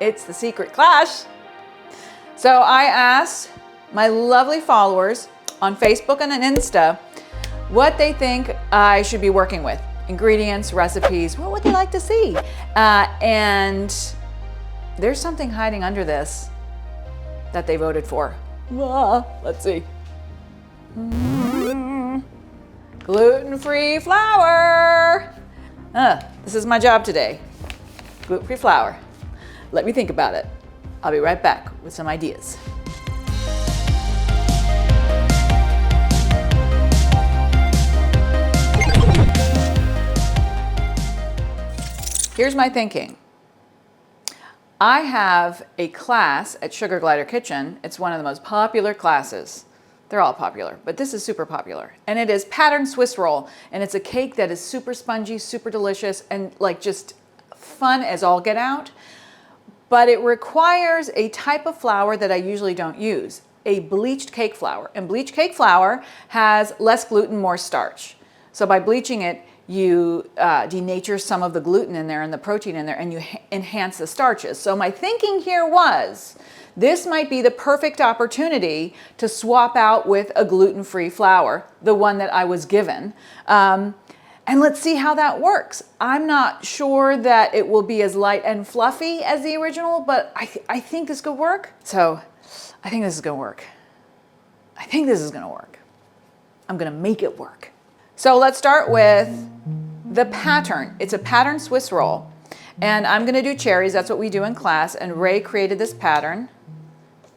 It's the secret clash. So I asked my lovely followers on Facebook and on Insta what they think I should be working with. Ingredients, recipes, what would they like to see? And there's something hiding under this that they voted for. Let's see. Gluten-free flour. This is my job today. Gluten-free flour. Let me think about it. I'll be right back with some ideas. Here's my thinking. I have a class at Sugar Glider Kitchen. It's one of the most popular classes. They're all popular, but this is super popular. And it is pattern Swiss roll. And it's a cake that is super spongy, super delicious, and like just fun as all get out. But it requires a type of flour that I usually don't use, a bleached cake flour. And bleached cake flour has less gluten, more starch. So by bleaching it, you denature some of the gluten in there and the protein in there, and you enhance the starches. So my thinking here was, this might be the perfect opportunity to swap out with a gluten-free flour, the one that I was given. And let's see how that works. I'm not sure that it will be as light and fluffy as the original, but I think this could work. So I think this is gonna work. I think this is gonna work. I'm gonna make it work. So let's start with the pattern. It's a pattern Swiss roll. And I'm gonna do cherries, that's what we do in class, and Ray created this pattern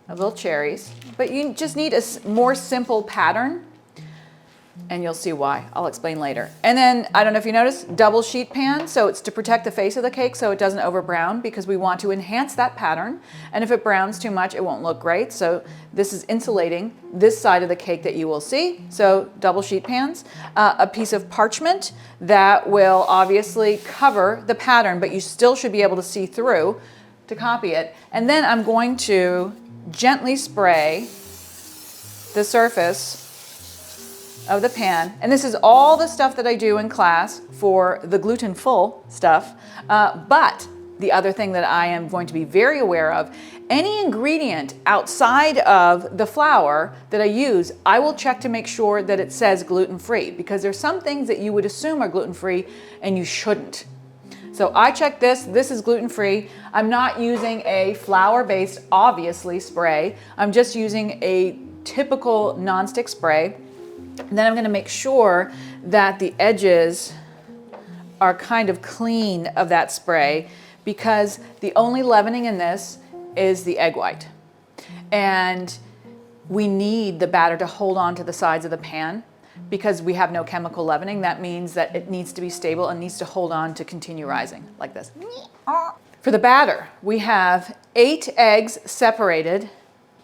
of little cherries. But you just need a more simple pattern, and you'll see why. I'll explain later. And then, I don't know if you noticed, double sheet pan. So it's to protect the face of the cake so it doesn't over brown, because we want to enhance that pattern. And if it browns too much, it won't look great. So this is insulating this side of the cake that you will see. So double sheet pans. A piece of parchment that will obviously cover the pattern, but you still should be able to see through to copy it. And then I'm going to gently spray the surface of the pan. And this is all the stuff that I do in class for the gluten-full stuff. But the other thing that I am going to be very aware of, any ingredient outside of the flour that I use, I will check to make sure that it says gluten-free, because there's some things that you would assume are gluten-free and you shouldn't. So I check this is gluten-free. I'm not using a flour-based, obviously, spray. I'm just using a typical nonstick spray. And then I'm going to make sure that the edges are kind of clean of that spray, because the only leavening in this is the egg white. And we need the batter to hold on to the sides of the pan, because we have no chemical leavening. That means that it needs to be stable and needs to hold on to continue rising like this. For the batter, we have 8 eggs separated,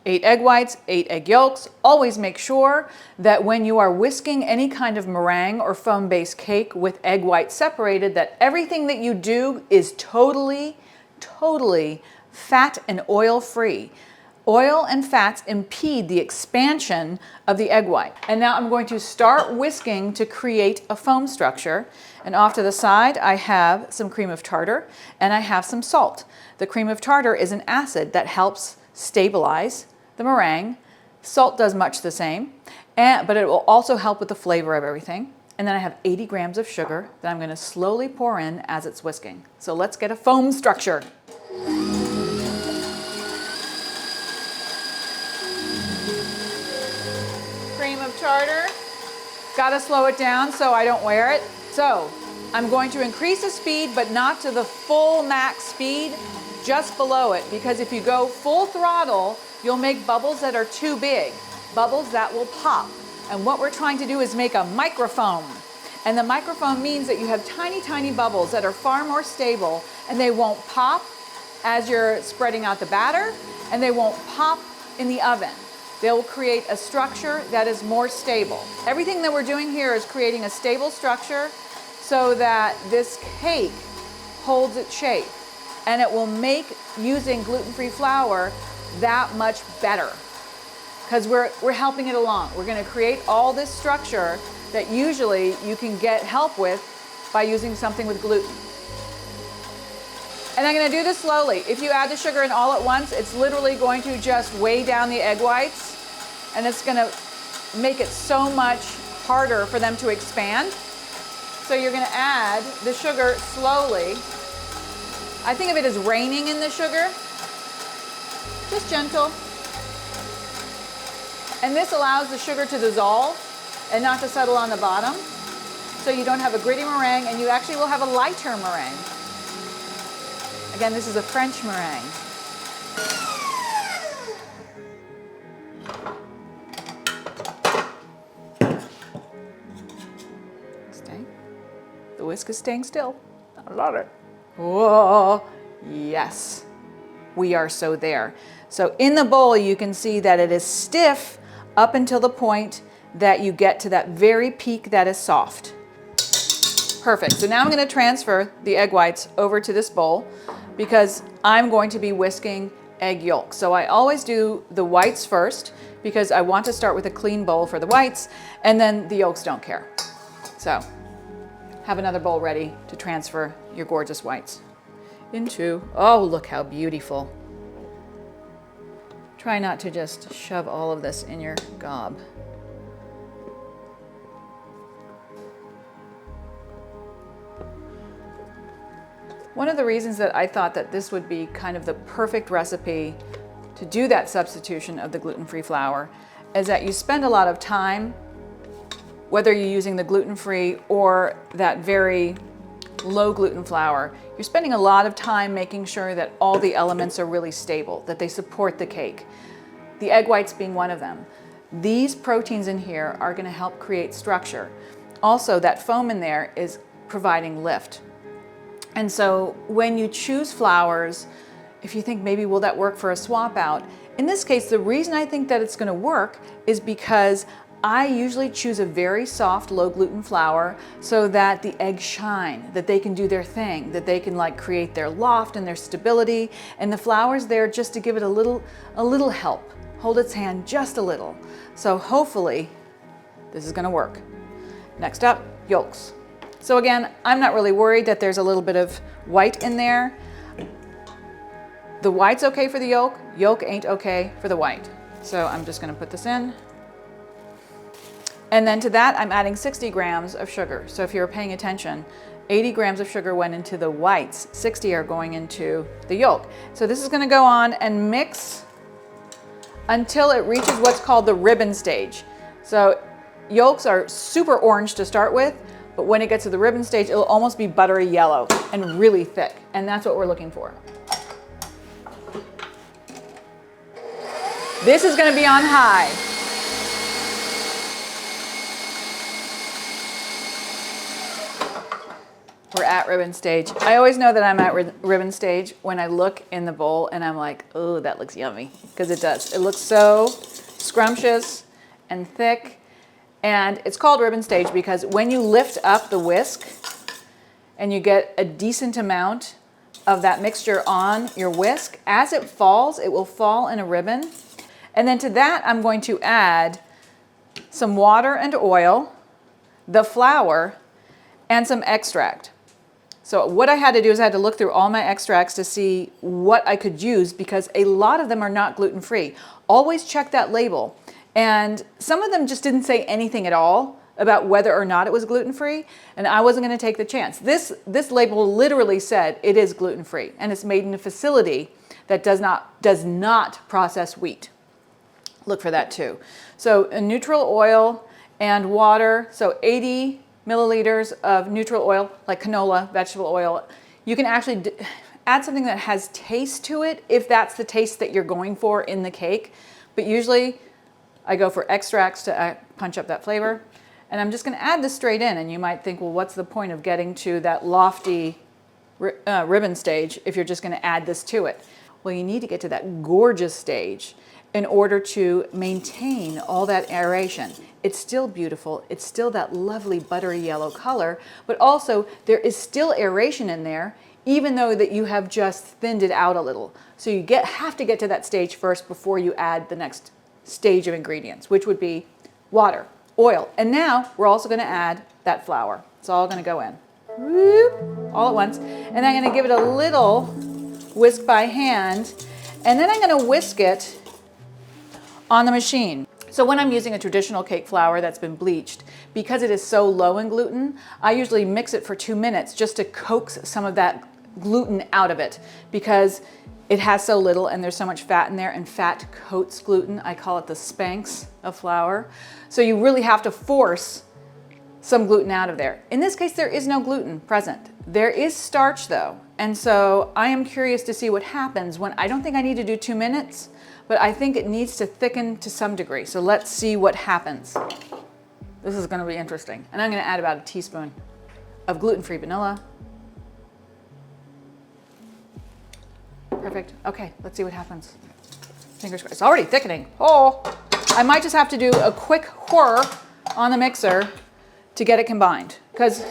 8 egg whites, 8 egg yolks. Always make sure that when you are whisking any kind of meringue or foam-based cake with egg whites separated, that everything that you do is totally fat and oil-free. Oil and fats impede the expansion of the egg white. And now I'm going to start whisking to create a foam structure. And off to the side, I have some cream of tartar and I have some salt. The cream of tartar is an acid that helps stabilize the meringue. Salt does much the same, but it will also help with the flavor of everything. And then I have 80 grams of sugar that I'm going to slowly pour in as it's whisking. So let's get a foam structure. Cream of tartar. Gotta slow it down so I don't wear it. So I'm going to increase the speed, but not to the full max speed, just below it, because if you go full throttle, you'll make bubbles that are too big, bubbles that will pop. And what we're trying to do is make a microfoam. And the microfoam means that you have tiny bubbles that are far more stable, and they won't pop as you're spreading out the batter, and they won't pop in the oven. They'll create a structure that is more stable. Everything that we're doing here is creating a stable structure so that this cake holds its shape, and it will make using gluten-free flour that much better, because we're helping it along. We're going to create all this structure that usually you can get help with by using something with gluten. And I'm going to do this slowly. If you add the sugar in all at once, it's literally going to just weigh down the egg whites, and it's going to make it so much harder for them to expand. So you're going to add the sugar slowly. I think of it as raining in the sugar. Just gentle. And this allows the sugar to dissolve and not to settle on the bottom. So you don't have a gritty meringue, and you actually will have a lighter meringue. Again, this is a French meringue. Stay. The whisk is staying still. I love it. Whoa, yes. We are so there. So in the bowl, you can see that it is stiff up until the point that you get to that very peak that is soft. Perfect. So now I'm going to transfer the egg whites over to this bowl because I'm going to be whisking egg yolk. So I always do the whites first because I want to start with a clean bowl for the whites, and then the yolks don't care. So have another bowl ready to transfer your gorgeous whites into. Oh, look how beautiful. Try not to just shove all of this in your gob. One of the reasons that I thought that this would be kind of the perfect recipe to do that substitution of the gluten-free flour is that you spend a lot of time, whether you're using the gluten-free or that very low gluten flour, you're spending a lot of time making sure that all the elements are really stable, that they support the cake. The egg whites being one of them. These proteins in here are going to help create structure. Also, that foam in there is providing lift. And so when you choose flours, if you think maybe will that work for a swap out, in this case, the reason I think that it's going to work is because I usually choose a very soft, low gluten flour so that the eggs shine, that they can do their thing, that they can like create their loft and their stability. And the flour's there just to give it a little help, hold its hand just a little. So hopefully this is going to work. Next up, yolks. So again, I'm not really worried that there's a little bit of white in there. The white's okay for the yolk. Yolk ain't okay for the white. So I'm just going to put this in. And then to that, I'm adding 60 grams of sugar. So if you're paying attention, 80 grams of sugar went into the whites, 60 are going into the yolk. So this is going to go on and mix until it reaches what's called the ribbon stage. So yolks are super orange to start with, but when it gets to the ribbon stage, it'll almost be buttery yellow and really thick. And that's what we're looking for. This is going to be on high. We're at ribbon stage. I always know that I'm at ribbon stage when I look in the bowl and I'm like, oh, that looks yummy. Because it does. It looks so scrumptious and thick. And it's called ribbon stage because when you lift up the whisk and you get a decent amount of that mixture on your whisk, as it falls, it will fall in a ribbon. And then to that, I'm going to add some water and oil, the flour, and some extract. So what I had to do is I had to look through all my extracts to see what I could use because a lot of them are not gluten-free. Always check that label. And some of them just didn't say anything at all about whether or not it was gluten-free, and I wasn't going to take the chance. This label literally said it is gluten-free, and it's made in a facility that does not process wheat. Look for that too. So a neutral oil and water, so 80 milliliters of neutral oil, like canola, vegetable oil. You can actually add something that has taste to it if that's the taste that you're going for in the cake, but usually I go for extracts to punch up that flavor. And I'm just going to add this straight in. And you might think, well, what's the point of getting to that lofty ribbon stage if you're just going to add this to it? Well, you need to get to that gorgeous stage in order to maintain all that aeration. It's still beautiful. It's still that lovely buttery yellow color, but also there is still aeration in there, even though that you have just thinned it out a little. So you have to get to that stage first before you add the next stage of ingredients, which would be water, oil. And now we're also going to add that flour. It's all going to go in. whoop, all at once. And I'm gonna give it a little whisk by hand, and then I'm gonna whisk it on the machine. So when I'm using a traditional cake flour that's been bleached, because it is so low in gluten, I usually mix it for 2 minutes just to coax some of that gluten out of it, because it has so little and there's so much fat in there, and fat coats gluten. I call it the Spanx of flour. So you really have to force some gluten out of there. In this case, there is no gluten present. There is starch though. And so I am curious to see what happens when, I don't think I need to do 2 minutes, but I think it needs to thicken to some degree. So let's see what happens. This is gonna be interesting. And I'm gonna add about a teaspoon of gluten-free vanilla. Perfect. Okay, let's see what happens. Fingers crossed. It's already thickening. Oh, I might just have to do a quick whir on the mixer to get it combined. Because,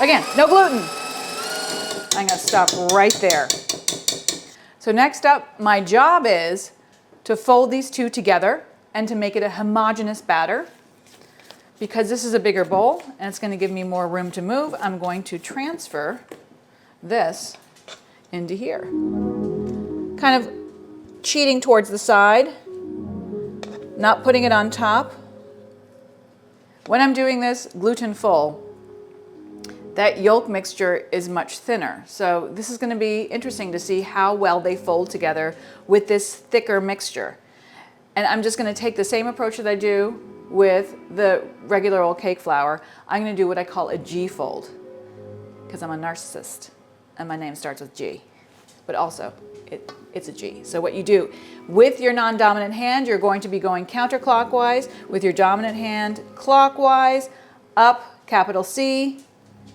again, no gluten. I'm gonna stop right there. So next up, my job is to fold these two together and to make it a homogeneous batter. Because this is a bigger bowl and it's gonna give me more room to move, I'm going to transfer this into here. Kind of cheating towards the side, not putting it on top. When I'm doing this gluten full, that yolk mixture is much thinner. So this is gonna be interesting to see how well they fold together with this thicker mixture. And I'm just gonna take the same approach that I do with the regular old cake flour. I'm gonna do what I call a G fold, because I'm a narcissist and my name starts with G, but also it's a G. So what you do with your non-dominant hand, you're going to be going counterclockwise, with your dominant hand clockwise, up, capital C,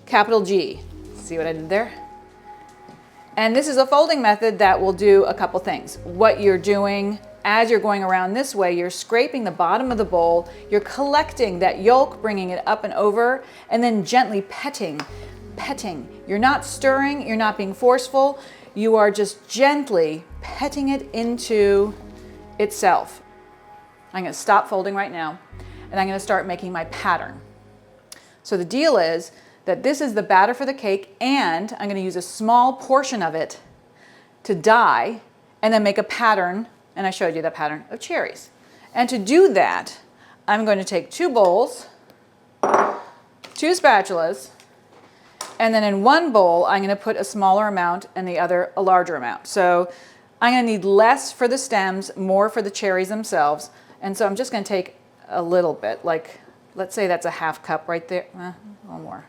capital G. See what I did there? And this is a folding method that will do a couple things. What you're doing as you're going around this way, you're scraping the bottom of the bowl, you're collecting that yolk, bringing it up and over, and then gently petting. You're not stirring, you're not being forceful, you are just gently petting it into itself. I'm gonna stop folding right now, and I'm gonna start making my pattern. So the deal is that this is the batter for the cake, and I'm gonna use a small portion of it to dye and then make a pattern, and I showed you that pattern of cherries. And to do that, I'm going to take 2 bowls, 2 spatulas, and then in one bowl, I'm gonna put a smaller amount and the other a larger amount. So I'm gonna need less for the stems, more for the cherries themselves. And so I'm just gonna take a little bit, like, let's say that's a ½ cup right there, a little more.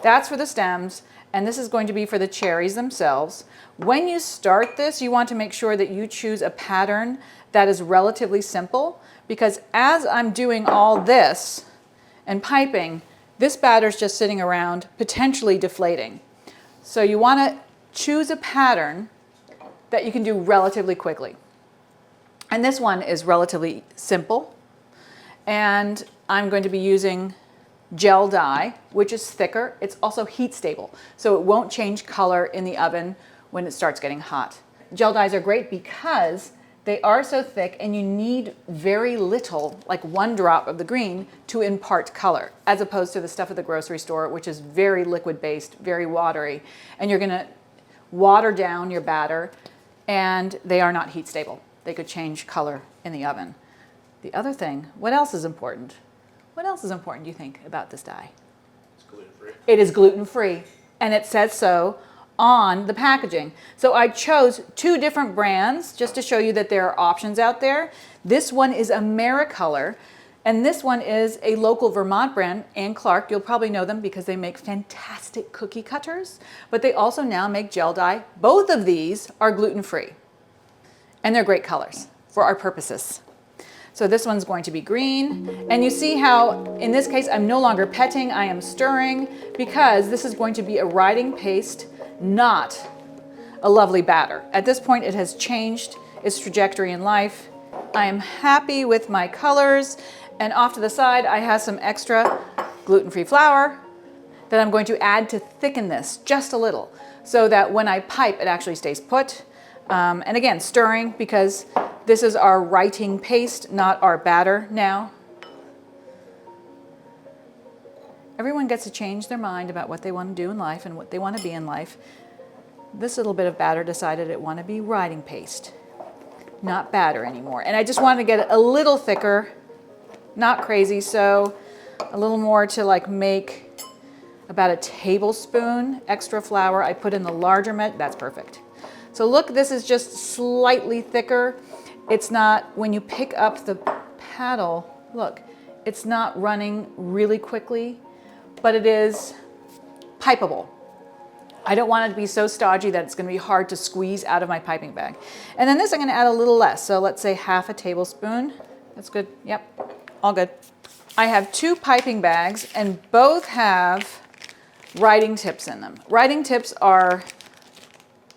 That's for the stems, and this is going to be for the cherries themselves. When you start this, you want to make sure that you choose a pattern that is relatively simple, because as I'm doing all this and piping, this batter's just sitting around, potentially deflating. So you want to choose a pattern that you can do relatively quickly. And this one is relatively simple. And I'm going to be using gel dye, which is thicker. It's also heat stable, so it won't change color in the oven when it starts getting hot. Gel dyes are great because they are so thick and you need very little, like 1 drop of the green, to impart color, as opposed to the stuff at the grocery store, which is very liquid-based, very watery, and you're gonna water down your batter, and they are not heat stable. They could change color in the oven. The other thing, what else is important? What else is important, do you think, about this dye? It's gluten-free. It is gluten-free, and it says so on the packaging. So I chose 2 different brands just to show you that there are options out there. This one is Americolor, and this one is a local Vermont brand, Ann Clark. You'll probably know them because they make fantastic cookie cutters, but they also now make gel dye. Both of these are gluten-free, and they're great colors for our purposes. So this one's going to be green, and you see how in this case I'm no longer petting, I am stirring, because this is going to be a riding paste, not a lovely batter. At this point it has changed its trajectory in life. I am happy with my colors, and off to the side I have some extra gluten-free flour that I'm going to add to thicken this just a little, so that when I pipe it actually stays put. And again, stirring, because this is our writing paste, not our batter now. Everyone gets to change their mind about what they want to do in life and what they want to be in life. This little bit of batter decided it wanted to be riding paste, not batter anymore. And I just wanted to get it a little thicker, not crazy, so a little more to like make about a tablespoon extra flour. I put in the larger that's perfect. So look, this is just slightly thicker. It's not, when you pick up the paddle, look, it's not running really quickly, but it is pipeable. I don't want it to be so stodgy that it's going to be hard to squeeze out of my piping bag. And then this I'm going to add a little less. So let's say half a tablespoon. That's good. Yep, all good. I have 2 piping bags and both have writing tips in them. Writing tips are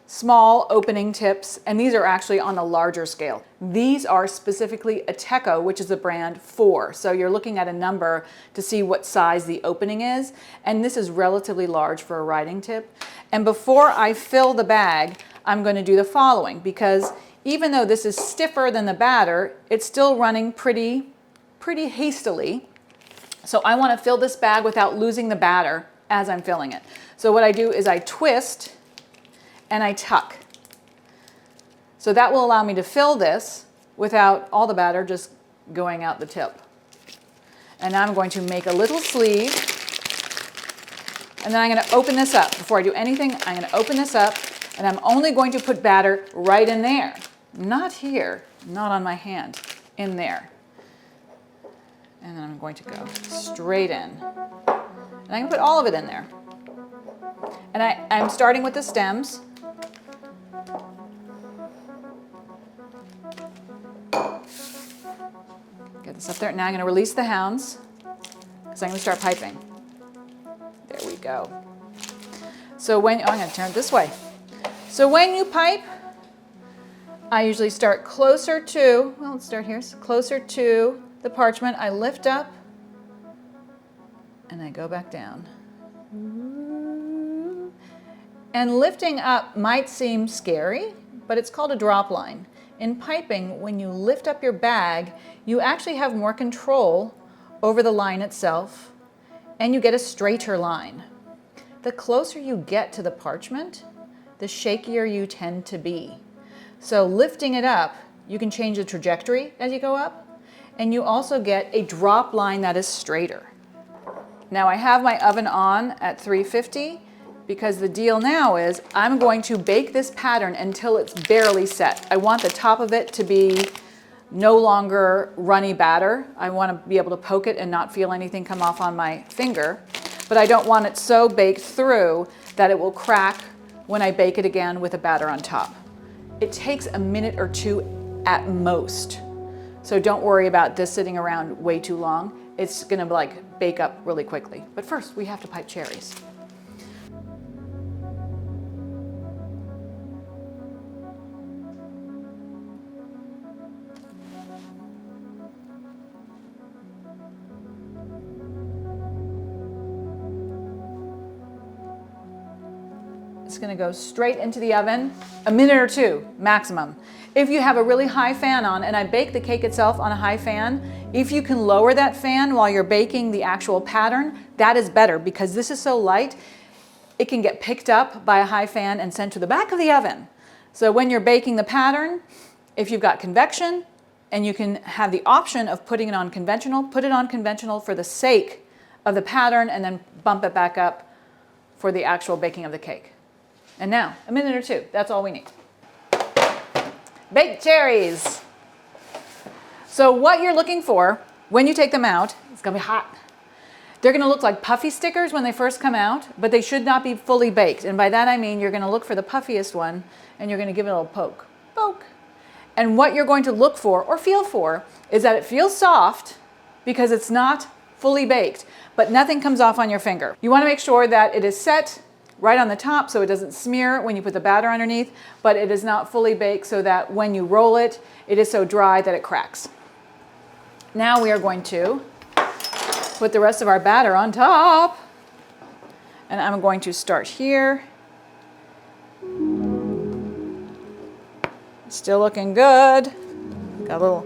small opening tips, and these are actually on a larger scale. These are specifically Ateco, which is the brand 4. So you're looking at a number to see what size the opening is, and this is relatively large for a writing tip. And before I fill the bag, I'm going to do the following, because even though this is stiffer than the batter, it's still running pretty hastily. So I want to fill this bag without losing the batter as I'm filling it. So what I do is I twist and I tuck. So that will allow me to fill this without all the batter just going out the tip. And now I'm going to make a little sleeve, and then I'm going to open this up. Before I do anything, I'm going to open this up, and I'm only going to put batter right in there. Not here, not on my hand, in there. And then I'm going to go straight in. And I can put all of it in there. And I'm starting with the stems. Get this up there. Now I'm going to release the hounds because I'm going to start piping. There we go. So I'm going to turn it this way. So when you pipe, I usually start closer to, well, let's start here, closer to the parchment. I lift up and I go back down. And lifting up might seem scary, but it's called a drop line. In piping, when you lift up your bag, you actually have more control over the line itself, and you get a straighter line. The closer you get to the parchment, the shakier you tend to be. So lifting it up, you can change the trajectory as you go up, and you also get a drop line that is straighter. Now I have my oven on at 350, because the deal now is I'm going to bake this pattern until it's barely set. I want the top of it to be no longer runny batter. I want to be able to poke it and not feel anything come off on my finger, but I don't want it so baked through that it will crack when I bake it again with a batter on top. It takes a minute or 2 at most. So don't worry about this sitting around way too long. It's going to like bake up really quickly. But first we have to pipe cherries. It's going to go straight into the oven, a minute or 2 maximum. If you have a really high fan on, and I bake the cake itself on a high fan, if you can lower that fan while you're baking the actual pattern, that is better, because this is so light, it can get picked up by a high fan and sent to the back of the oven. So when you're baking the pattern, if you've got convection and you can have the option of putting it on conventional, put it on conventional for the sake of the pattern, and then bump it back up for the actual baking of the cake. And now, a minute or 2, that's all we need. Baked cherries. So what you're looking for when you take them out, it's gonna be hot. They're gonna look like puffy stickers when they first come out, but they should not be fully baked. And by that I mean you're gonna look for the puffiest one and you're gonna give it a little poke, poke. And what you're going to look for or feel for is that it feels soft because it's not fully baked, but nothing comes off on your finger. You wanna make sure that it is set right on the top so it doesn't smear when you put the batter underneath, but it is not fully baked so that when you roll it, it is so dry that it cracks. Now we are going to put the rest of our batter on top, and I'm going to start here. Still looking good. Got a little.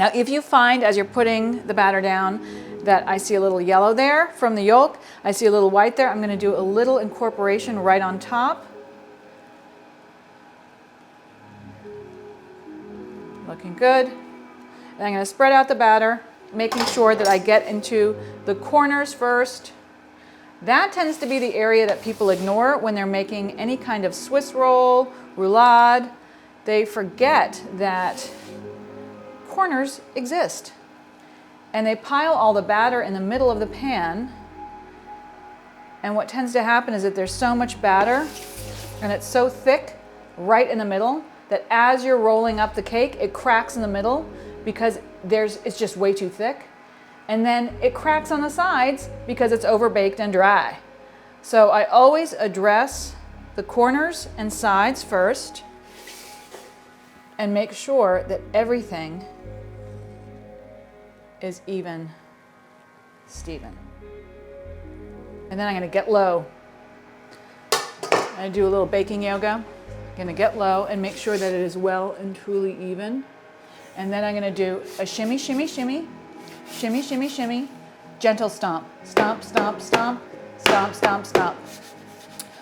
Now, if you find as you're putting the batter down that I see a little yellow there from the yolk, I see a little white there, I'm going to do a little incorporation right on top. Looking good. And I'm going to spread out the batter, making sure that I get into the corners first. That tends to be the area that people ignore when they're making any kind of Swiss roll, roulade. They forget that corners exist. And they pile all the batter in the middle of the pan. And what tends to happen is that there's so much batter and it's so thick right in the middle that as you're rolling up the cake, it cracks in the middle because it's just way too thick. And then it cracks on the sides because it's overbaked and dry. So I always address the corners and sides first and make sure that everything is even, Steven. And then I'm going to get low. I'm going to do a little baking yoga. I'm going to get low and make sure that it is well and truly even. And then I'm going to do a shimmy, shimmy, shimmy, shimmy, shimmy, shimmy, gentle stomp, stomp, stomp, stomp, stomp, stomp, stomp.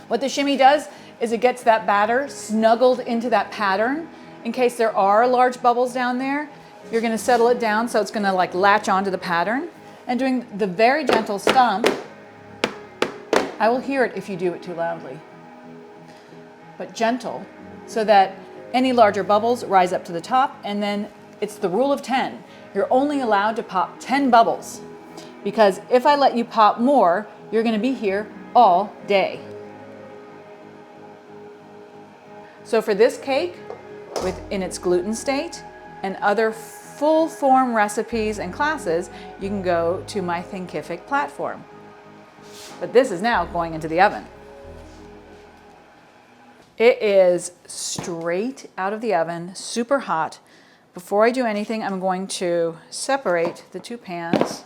What the shimmy does is it gets that batter snuggled into that pattern. In case there are large bubbles down there, you're going to settle it down so it's going to like latch onto the pattern. And doing the very gentle stomp, I will hear it if you do it too loudly, but gentle so that any larger bubbles rise up to the top. And then it's the rule of 10. You're only allowed to pop 10 bubbles because if I let you pop more, you're going to be here all day. So for this cake, in its gluten state and other full form recipes and classes, you can go to my Thinkific platform. But this is now going into the oven. It is straight out of the oven, super hot. Before I do anything, I'm going to separate the two pans.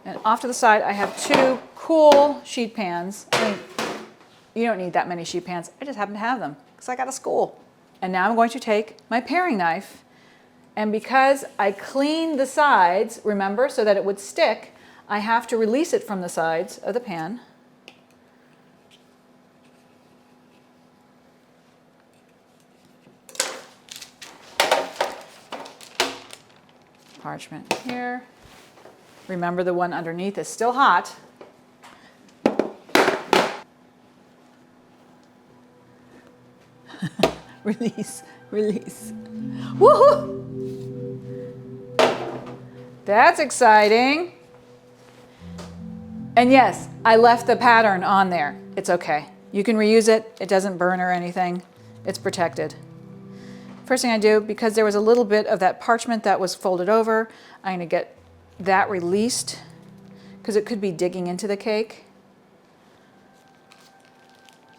And off to the side, I have two cool sheet pans. I mean, you don't need that many sheet pans. I just happen to have them because I got to school. And now I'm going to take my paring knife, and because I cleaned the sides, remember, so that it would stick, I have to release it from the sides of the pan. Parchment here. Remember, the one underneath is still hot. Release, release. Woohoo! That's exciting. And yes, I left the pattern on there. It's okay. You can reuse it. It doesn't burn or anything. It's protected. First thing I do, because there was a little bit of that parchment that was folded over, I'm going to get that released because it could be digging into the cake.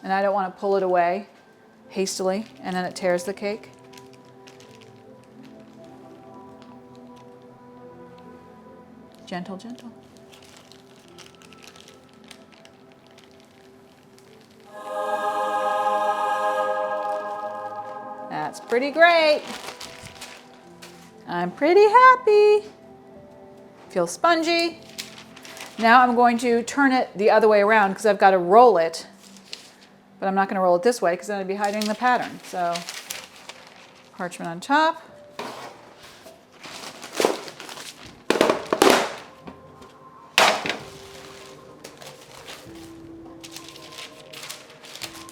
And I don't want to pull it away hastily and then it tears the cake. Gentle, gentle. That's pretty great. I'm pretty happy. Feels spongy. Now I'm going to turn it the other way around because I've got to roll it. But I'm not going to roll it this way because then I'd be hiding the pattern. So parchment on top.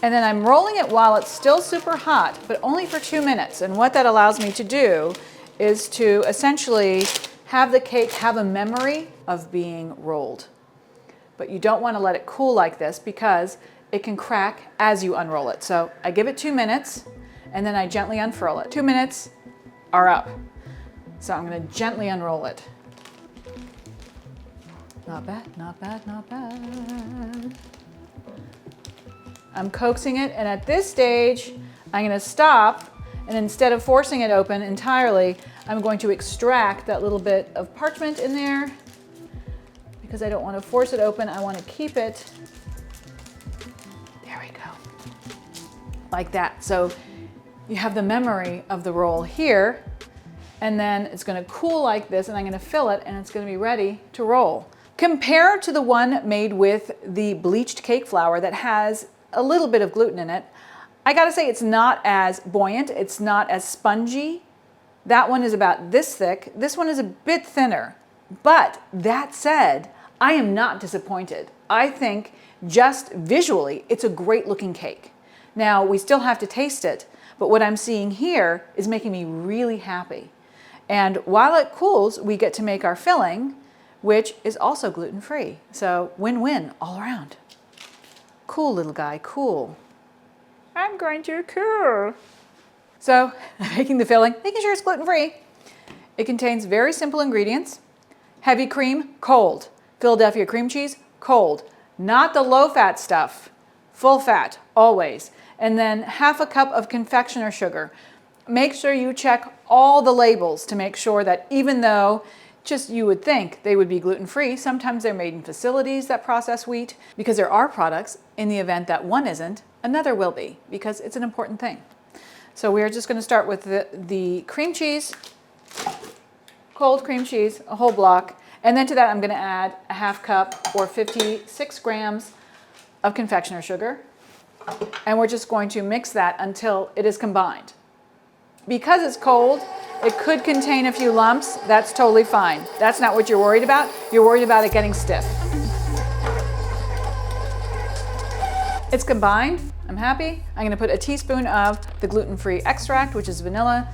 And then I'm rolling it while it's still super hot, but only for 2 minutes. And what that allows me to do is to essentially have the cake have a memory of being rolled. But you don't want to let it cool like this because it can crack as you unroll it. So I give it 2 minutes and then I gently unfurl it. 2 minutes are up. So I'm going to gently unroll it. Not bad, not bad, not bad. I'm coaxing it, and at this stage, I'm going to stop, and instead of forcing it open entirely, I'm going to extract that little bit of parchment in there because I don't want to force it open. I want to keep it, there we go, like that. So you have the memory of the roll here, And then it's going to cool like this, and I'm going to fill it, and it's going to be ready to roll. Compared to the one made with the bleached cake flour that has a little bit of gluten in it, I gotta say it's not as buoyant, it's not as spongy. That one is about this thick. This one is a bit thinner. But that said, I am not disappointed. I think just visually, it's a great looking cake. Now, we still have to taste it, but what I'm seeing here is making me really happy. And while it cools, we get to make our filling, which is also gluten-free. So win-win all around. Cool little guy, cool. I'm going to cool. So making the filling, making sure it's gluten-free. It contains very simple ingredients. Heavy cream, cold. Philadelphia cream cheese, cold. Not the low-fat stuff, full fat, always. And then half a cup of confectioner sugar. Make sure you check all the labels to make sure that even though just you would think they would be gluten-free, sometimes they're made in facilities that process wheat, because there are products in the event that one isn't, another will be, because it's an important thing. So we're just going to start with the cream cheese, cold cream cheese, a whole block, and then to that I'm going to add a half cup or 56 grams of confectioner sugar, and we're just going to mix that until it is combined. Because it's cold, it could contain a few lumps. That's totally fine. That's not what you're worried about. You're worried about it getting stiff. It's combined. I'm happy. I'm going to put a teaspoon of the gluten-free extract, which is vanilla.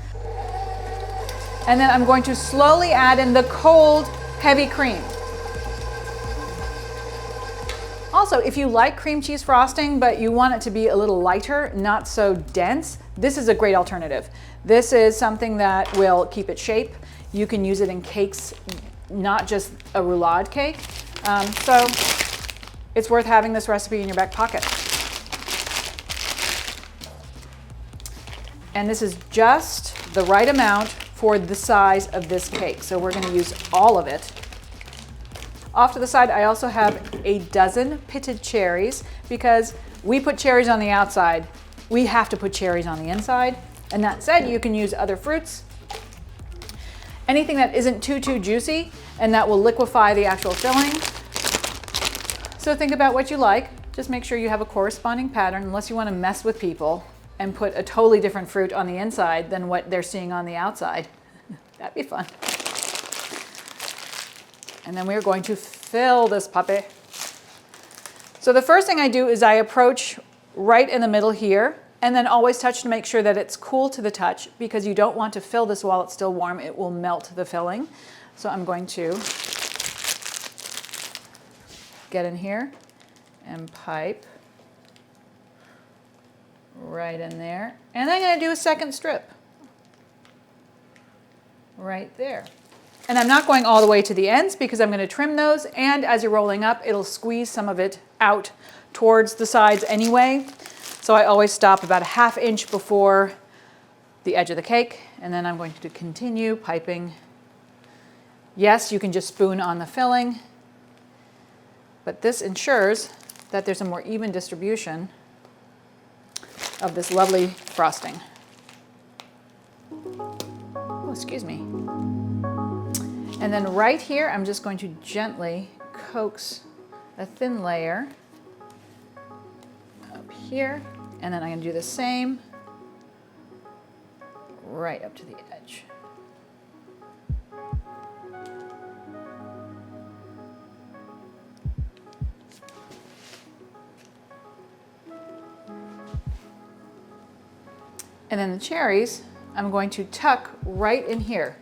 And then I'm going to slowly add in the cold, heavy cream. Also, if you like cream cheese frosting, but you want it to be a little lighter, not so dense, this is a great alternative. This is something that will keep its shape. You can use it in cakes, not just a roulade cake. So it's worth having this recipe in your back pocket. And this is just the right amount for the size of this cake. So we're going to use all of it. Off to the side, I also have a dozen pitted cherries, because we put cherries on the outside. We have to put cherries on the inside. And that said, you can use other fruits. Anything that isn't too juicy and that will liquefy the actual filling. So think about what you like. Just make sure you have a corresponding pattern, unless you want to mess with people and put a totally different fruit on the inside than what they're seeing on the outside. That'd be fun. And then we're going to fill this puppy. So the first thing I do is I approach right in the middle here, and then always touch to make sure that it's cool to the touch, because you don't want to fill this while it's still warm. It will melt the filling. So I'm going to get in here and pipe right in there. And then I'm going to do a second strip right there. And I'm not going all the way to the ends, because I'm going to trim those, and as you're rolling up, it'll squeeze some of it out towards the sides anyway. So I always stop about a ½ inch before the edge of the cake, and then I'm going to continue piping. Yes, you can just spoon on the filling, but this ensures that there's a more even distribution of this lovely frosting. Oh, excuse me. And then right here, I'm just going to gently coax a thin layer up here, and then I'm going to do the same right up to the edge. And then the cherries, I'm going to tuck right in here.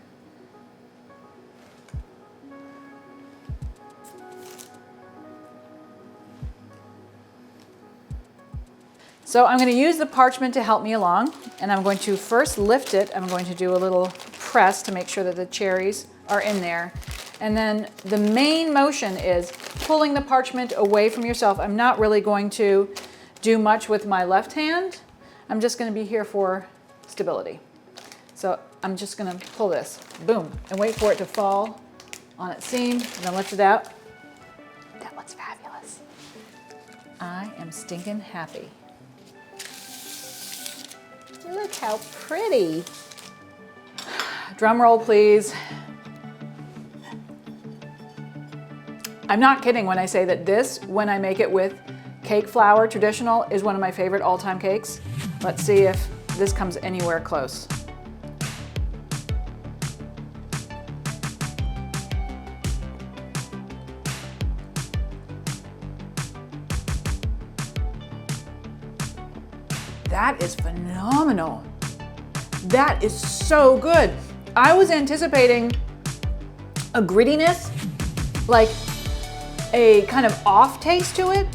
So I'm going to use the parchment to help me along, and I'm going to first lift it. I'm going to do a little press to make sure that the cherries are in there. And then the main motion is pulling the parchment away from yourself. I'm not really going to do much with my left hand. I'm just going to be here for stability. So I'm just going to pull this, boom, and wait for it to fall on its seam, and then lift it out. That looks fabulous. I am stinking happy. Look how pretty. Drum roll, please. I'm not kidding when I say that this, when I make it with cake flour traditional, is one of my favorite all-time cakes. Let's see if this comes anywhere close. That is phenomenal. That is so good. I was anticipating a grittiness, like a kind of off taste to it,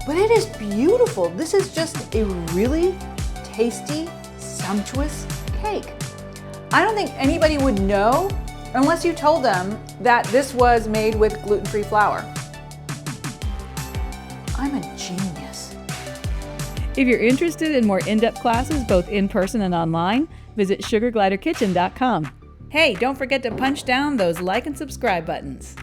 but it is beautiful. This is just a really tasty, sumptuous cake. I don't think anybody would know unless you told them that this was made with gluten-free flour. I'm a genius. If you're interested in more in-depth classes, both in person and online, visit sugargliderkitchen.com. Hey, don't forget to punch down those like and subscribe buttons.